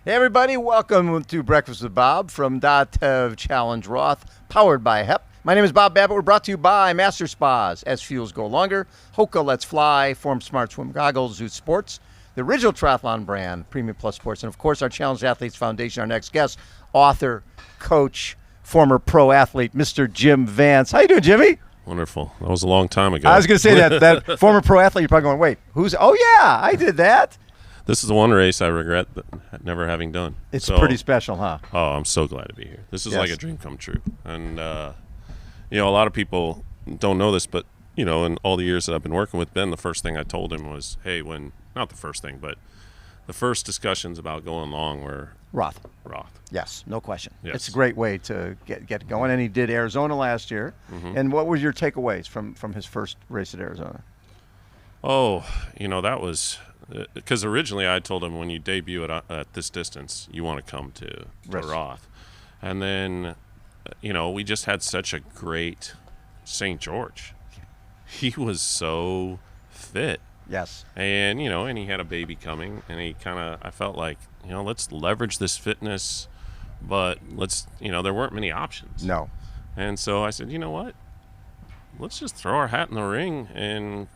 Hey everybody, welcome to Breakfast with Bob from .tev Challenge Roth, powered by HEP. My name is Bob Babbitt. We're brought to you by Master Spas, SFuels Go Longer, HOKA Let's Fly, Form Smart Swim Goggles, Zoot Sports, the original triathlon brand, Premium Plus Sports, and of course our Challenged Athletes Foundation. Our next guest, author, coach, former pro athlete, Mr. Jim Vance. How you doing, Jimmy? Wonderful. That was a long time ago. I was going to say that former pro athlete, you're probably going, wait, who's, oh yeah, I did that. This is the one race I regret never having done. It's pretty special, huh? Oh, I'm so glad to be here. This is Yes. like a dream come true. And, a lot of people don't know this, but, in all the years that I've been working with Ben, the first thing I told him was, hey, not the first thing, but the first discussions about going long were Roth. Yes, no question. Yes. It's a great way to get going. And he did Arizona last year. Mm-hmm. And what were your takeaways from his first race at Arizona? Oh, that was because originally I told him when you debut at this distance, you want to come to Roth. And then, we just had such a great St. George. He was so fit. Yes. And, and he had a baby coming, and I felt like, let's leverage this fitness, but there weren't many options. No. And so I said, you know what? Let's just throw our hat in the ring, and,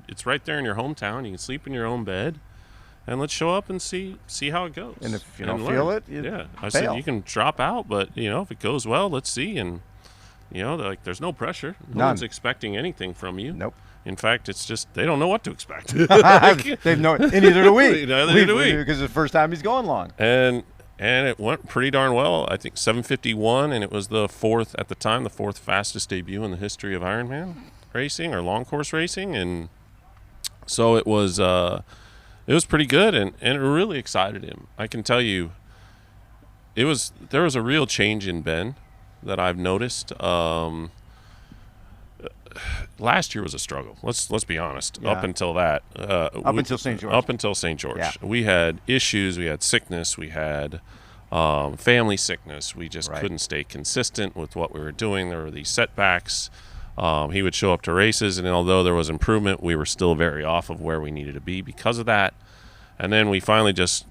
it's right there in your hometown. You can sleep in your own bed, and let's show up and see how it goes. And if you don't feel it, I said, you can drop out, but, if it goes well, let's see. And, there's no pressure. No one's expecting anything from you. Nope. In fact, it's just they don't know what to expect. They've no, and neither do we. Neither do we. Because it's the first time he's going long. And it went pretty darn well. I think 7:51, and it was the fourth fastest debut in the history of Ironman racing or long course racing. And so it was pretty good, and it really excited him. I can tell you, there was a real change in Ben that I've noticed. Last year was a struggle. Let's be honest. Yeah. Up until that, until St. George. Up until St. George, Yeah. We had issues. We had sickness. We had family sickness. We just couldn't stay consistent with what we were doing. There were these setbacks. He would show up to races, and although there was improvement, we were still very off of where we needed to be because of that. And then we finally just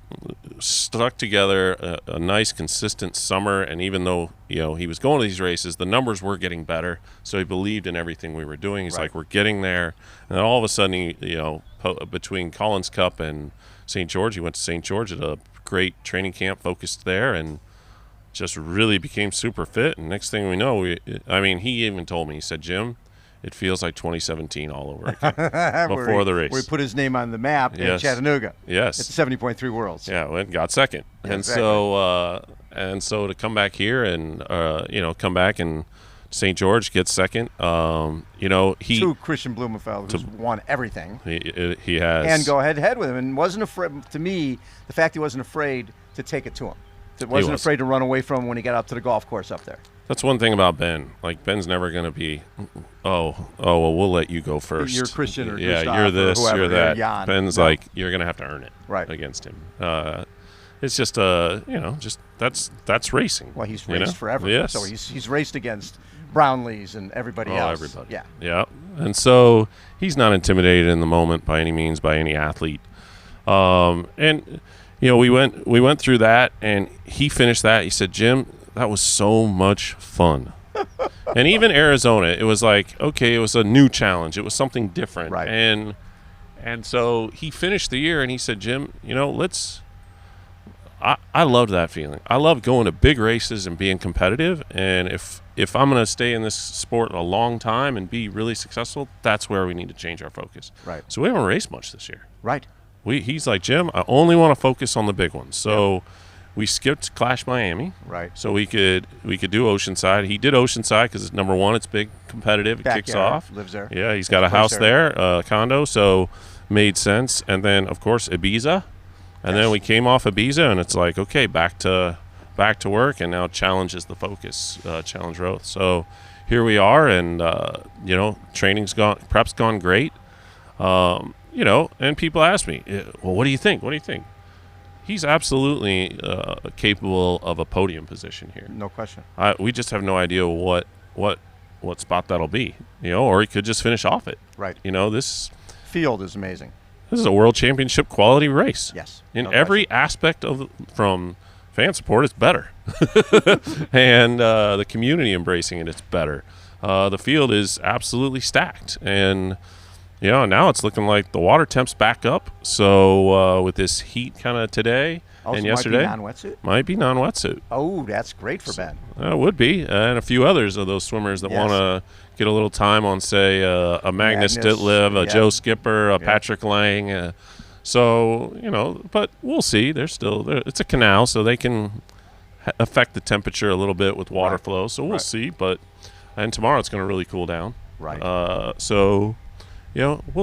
stuck together a nice, consistent summer. And even though, he was going to these races, the numbers were getting better. So he believed in everything we were doing. He's like, we're getting there. And then all of a sudden, between Collins Cup and St. George, he went to St. George at a great training camp focused there and just really became super fit. And next thing we know, he even told me, he said, Jim, it feels like 2017 all over again before the race. We put his name on the map in Chattanooga. Yes. At the 70.3 Worlds. Yeah, went and got second. Yeah, and exactly. so to come back here and come back and St. George gets second. To Kristian Blummenfelt, who's won everything. He has. And go head with him, and wasn't afraid. To me, the fact he wasn't afraid to take it to him. Wasn't afraid to run away from him when he got up to the golf course up there. That's one thing about Ben. Like, Ben's never going to be, well, we'll let you go first. You're Kristian or Gustav you're this, or whoever, you're that. Jan. Ben's like, you're going to have to earn it Right. against him. It's just, that's racing. Well, he's raced forever. Yes. So he's raced against Brownlees and everybody else. Everybody. Yeah. Yeah. And so he's not intimidated in the moment by any means by any athlete. We went through that, and he finished that. He said, Jim, that was so much fun. And even Arizona, it was like, okay, it was a new challenge. It was something different. Right. And so he finished the year, and he said, Jim, I loved that feeling. I love going to big races and being competitive. And if I'm going to stay in this sport a long time and be really successful, that's where we need to change our focus. Right. So we haven't raced much this year. Right. He's like, Jim, I only want to focus on the big ones. So we skipped Clash Miami. Right. So we could do Oceanside. He did Oceanside because number one, it's big, competitive. It kicks off. Lives there. Yeah, he's got a house there, a condo. So made sense. And then of course Ibiza. And then we came off Ibiza, and it's like, okay, back to work, and now challenge is the focus. Challenge Roth. So here we are, and training's prep's gone great. And people ask me, well, what do you think? What do you think? He's absolutely capable of a podium position here. No question. We just have no idea what spot that'll be, or he could just finish off it. Right. This field is amazing. this is a world championship quality race. Yes. In No every question. aspect from fan support, it's better. And the community embracing it, it's better. The field is absolutely stacked. And, now it's looking like the water temp's back up. So with this heat kind of today and yesterday. Might be non-wetsuit? Might be non-wetsuit. Oh, that's great for Ben. It would be. And a few others of those swimmers that want to get a little time on, say, a Magnus Ditlev, a Joe Skipper, a Patrick Lang. But we'll see. It's a canal, so they can affect the temperature a little bit with water flow. So we'll see. And tomorrow it's going to really cool down. Right. We'll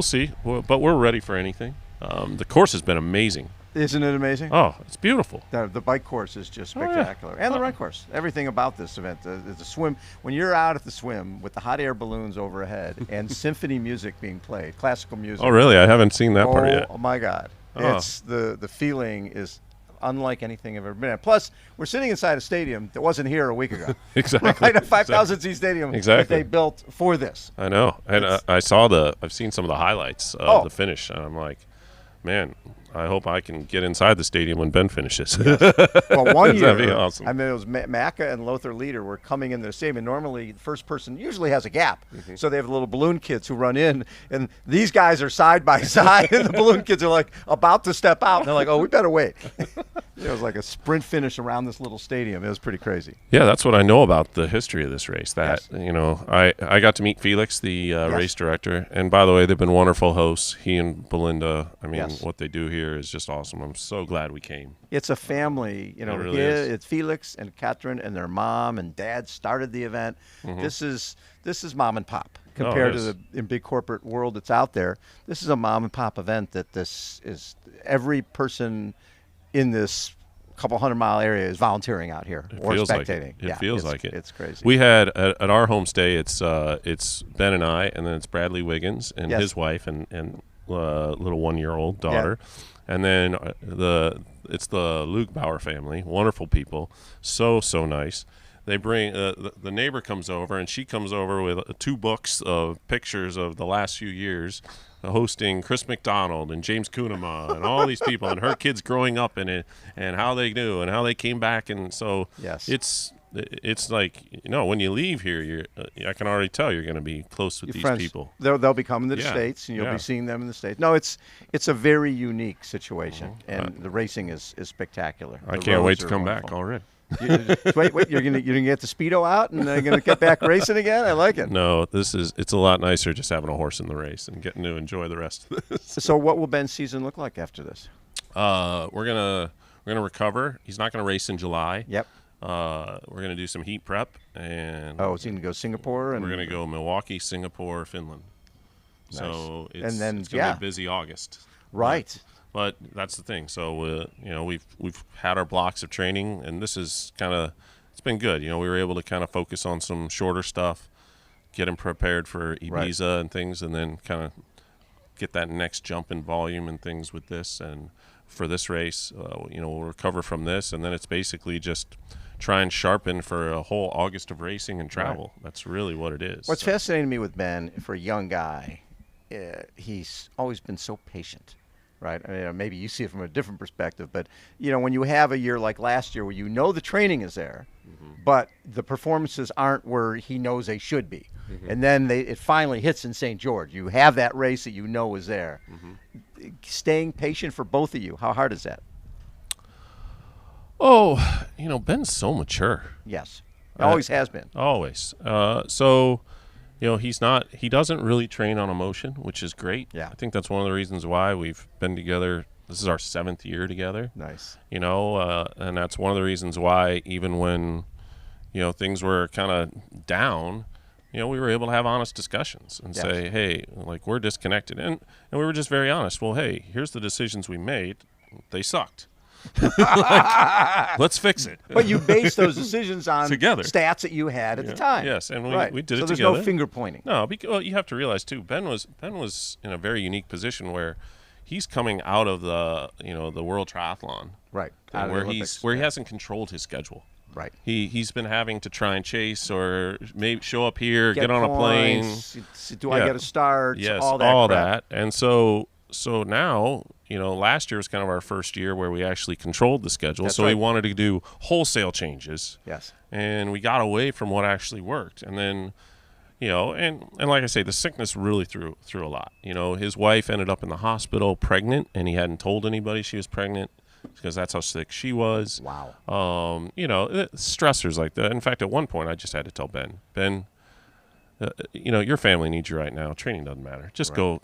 see. But we're ready for anything. The course has been amazing. Isn't it amazing? Oh, it's beautiful. The bike course is just spectacular. And the run course. Everything about this event. The swim. When you're out at the swim with the hot air balloons overhead and symphony music being played, classical music. Oh, really? I haven't seen that part yet. Oh, my God. It's the feeling is unlike anything I've ever been at. Plus, we're sitting inside a stadium that wasn't here a week ago. Exactly. Right? A 5,000 seat stadium that they built for this. I know. And I've seen some of the highlights of the finish, and I'm like, man, I hope I can get inside the stadium when Ben finishes. Well, one year, that'd be awesome. I mean, it was Macca and Lothar Leader were coming in the stadium, and normally the first person usually has a gap. So they have little balloon kids who run in, and these guys are side by side, and the balloon kids are like about to step out, and they're like, oh, we better wait. It was like a sprint finish around this little stadium. It was pretty crazy. Yeah, that's what I know about the history of this race. I got to meet Felix, the race director, and by the way, they've been wonderful hosts. He and Belinda, what they do here is just awesome. I'm so glad we came. It's a family, It really is. It's Felix and Catherine and their mom and dad started the event. This is mom and pop compared to the big corporate world that's out there. This is a mom and pop event that this is every person in this couple 100-mile area is volunteering out here or spectating. It feels like it. It's crazy. We had at our homestay. It's Ben and I, and then it's Bradley Wiggins and his wife and little 1-year-old daughter, and then it's the Luke Bauer family. Wonderful people, so nice. They bring the neighbor comes over, and she comes over with 2 books of pictures of the last few years, hosting Chris McDonald and James Kunema and all these people, and her kids growing up in it, and how they knew and how they came back, and so it's like when you leave here, I can already tell you're going to be close with these people. They'll be coming to the States, and you'll be seeing them in the States. No, it's a very unique situation, and the racing is spectacular. I can't wait to come back already. Wait, you're gonna get the Speedo out and they're gonna get back racing again? I like it. No, it's a lot nicer just having a horse in the race and getting to enjoy the rest of this. So what will Ben's season look like after this? We're gonna recover. He's not gonna race in July. Yep. We're gonna do some heat prep and is he gonna go Singapore? And we're gonna go Milwaukee, Singapore, Finland. Nice. So it's gonna be a busy August. Right. But that's the thing. So we've had our blocks of training, and this is it's been good. We were able to kind of focus on some shorter stuff, get him prepared for Ibiza and things, and then kind of get that next jump in volume and things with this. And for this race, we'll recover from this, and then it's basically just try and sharpen for a whole August of racing and travel. Right. That's really what it is. What's fascinating to me with Ben, for a young guy, he's always been so patient. Right. I mean, maybe you see it from a different perspective, but when you have a year like last year where the training is there, but the performances aren't where he knows they should be, and then it finally hits in St. George. You have that race that is there. Staying patient for both of you. How hard is that? Oh, Ben's so mature. Yes, always has been. Always. He doesn't really train on emotion, which is great. Yeah. I think that's one of the reasons why we've been together. This is our 7th year together. Nice. And that's one of the reasons why even when, things were kind of down, we were able to have honest discussions and say, hey, we're disconnected. And we were just very honest. Well, hey, here's the decisions we made. They sucked. Let's fix it. But you base those decisions on together. Stats that you had at the time. Yes, and we did it together. So there's no finger pointing. No, you have to realize too. Ben was in a very unique position where he's coming out of the the World Triathlon, right? Where he hasn't controlled his schedule. Right. He's been having to try and chase or maybe show up here, get on points, a plane. Do I get a start? Yes, all that. And so so now, last year was kind of our first year where we actually controlled the schedule. That's so right. we wanted to do wholesale changes. Yes. And we got away from what actually worked. And then, and like I say, the sickness really threw a lot. His wife ended up in the hospital pregnant, and he hadn't told anybody she was pregnant because that's how sick she was. Wow. Stressors like that. In fact, at one point, I just had to tell Ben, your family needs you right now. Training doesn't matter. Just go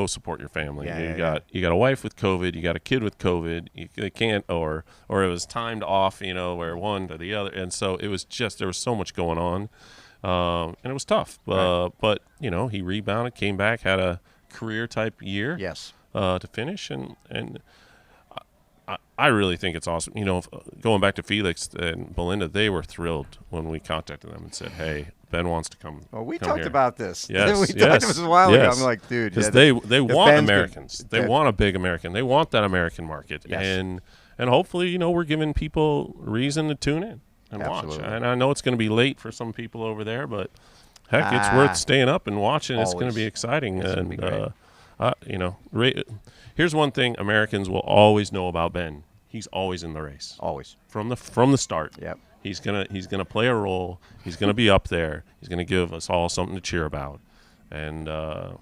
support your family. You got a wife with COVID. You got a kid with COVID. They can't, or it was timed off. Where one to the other, and so it was just there was so much going on, and it was tough. Right. But he rebounded, came back, had a career type year. Yes. To finish, and I really think it's awesome. Going back to Felix and Belinda, they were thrilled when we contacted them and said, "Hey, Ben wants to come." Well, we come talked here. about this. Yes, we talked about this a while ago. I'm like, dude, because they want Americans. They yeah. want a big American. They want that American market, Yes. and hopefully, we're giving people reason to tune in and Absolutely. watch. And I know it's going to be late for some people over there, but heck, it's worth staying up and watching. It's going to be exciting. It's and gonna be great. Here's one thing Americans will always know about Ben. He's always in the race. Always. From the start. Yep. He's gonna play a role. He's gonna be up there. He's gonna give us all something to cheer about. And I'm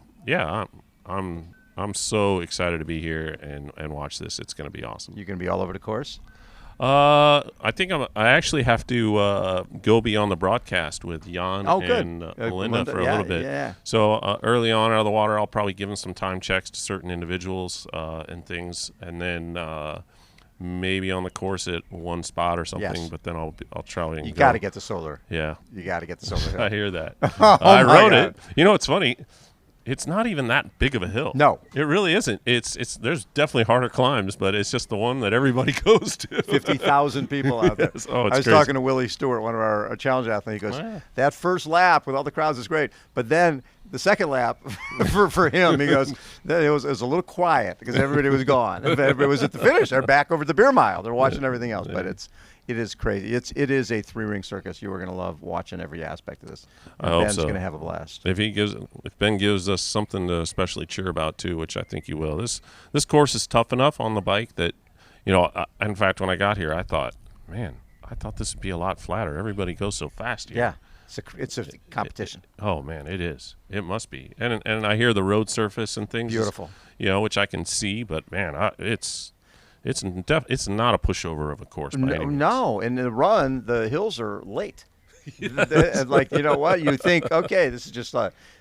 so excited to be here and watch this. It's gonna be awesome. You gonna be all over the course? I think I actually have to go be on the broadcast with Jan and Melinda for a little bit. Yeah. So early on out of the water, I'll probably give them some time checks to certain individuals and things, and then maybe on the course at one spot or something. Yes. But then I'll try and You got to get the solar. Yeah, You got to get the solar. I hear that. Oh, I my wrote God. it. It's funny. It's not even that big of a hill. No. It really isn't. It's there's definitely harder climbs, but it's just the one that everybody goes to. 50,000 people out there. Yes. Oh, I it's was crazy. talking to Willie Stewart, one of our challenge athletes. He goes, Yeah. that first lap with all the crowds is great, but then the second lap for him, he goes, it was a little quiet because everybody was gone. Everybody was at the finish. They're back over the beer mile. They're watching everything else, but it is crazy. It is a three-ring circus. You are going to love watching every aspect of this. I hope Ben's so. going to have a blast. If Ben gives us something to especially cheer about too, which I think he will. This course is tough enough on the bike that, in fact, when I got here, I thought this would be a lot flatter. Everybody goes so fast here. Yeah, it's a competition. Oh man, it is. It must be. And I hear the road surface and things. Beautiful. Which I can see, but man, it's not a pushover of a course by any means. No, in the run, the hills are late. Like, you know what? You think, okay, this is just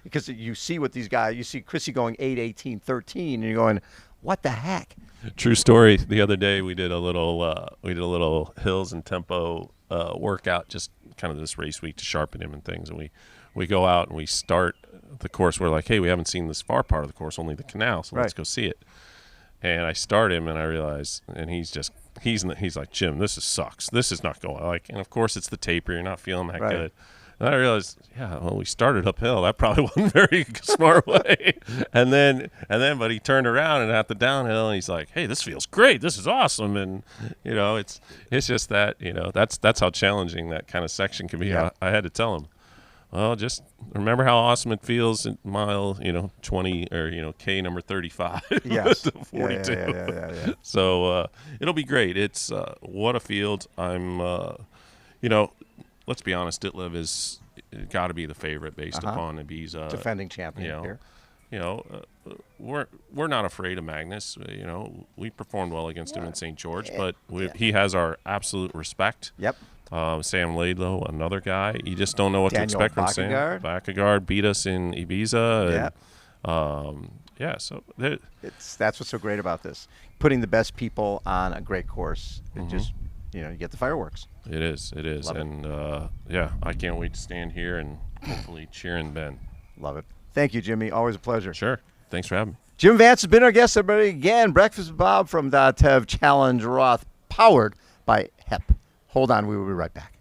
because you see what these guys, you see Chrissy going 8:18:13, and you're going, what the heck? True story. The other day we did a little hills and tempo workout, just kind of this race week to sharpen him and things. And we go out and we start the course. We're like, hey, we haven't seen this far part of the course, only the canal, so let's go see it. And I start him, and I realize, and he's like, Jim, this sucks. This is not going and of course it's the taper. You're not feeling that good. And I realized, we started uphill. That probably wasn't a very smart way. And then, but he turned around and at the downhill, and he's like, hey, this feels great. This is awesome. And it's just that that's how challenging that kind of section can be. Yeah. I had to tell him, well, just remember how awesome it feels at mile, 20 or, K number 35 Yes. to 42. Yeah. So it'll be great. It's what a field. I'm, let's be honest, Ditlev is got to be the favorite based upon Ibiza. Defending champion here. We're not afraid of Magnus. We performed well against him in St. George, but he has our absolute respect. Yep. Sam Laidlow, another guy. You just don't know what Daniel to expect from Bakkegaard. Sam. Bakkegaard beat us in Ibiza. Yeah. So That's what's so great about this. Putting the best people on a great course. It just, you get the fireworks. It is. Love it. And, I can't wait to stand here and hopefully cheering Ben. Love it. Thank you, Jimmy. Always a pleasure. Sure. Thanks for having me. Jim Vance has been our guest, everybody. Again, Breakfast with Bob from the Challenge Roth, powered by HEP. Hold on. We will be right back.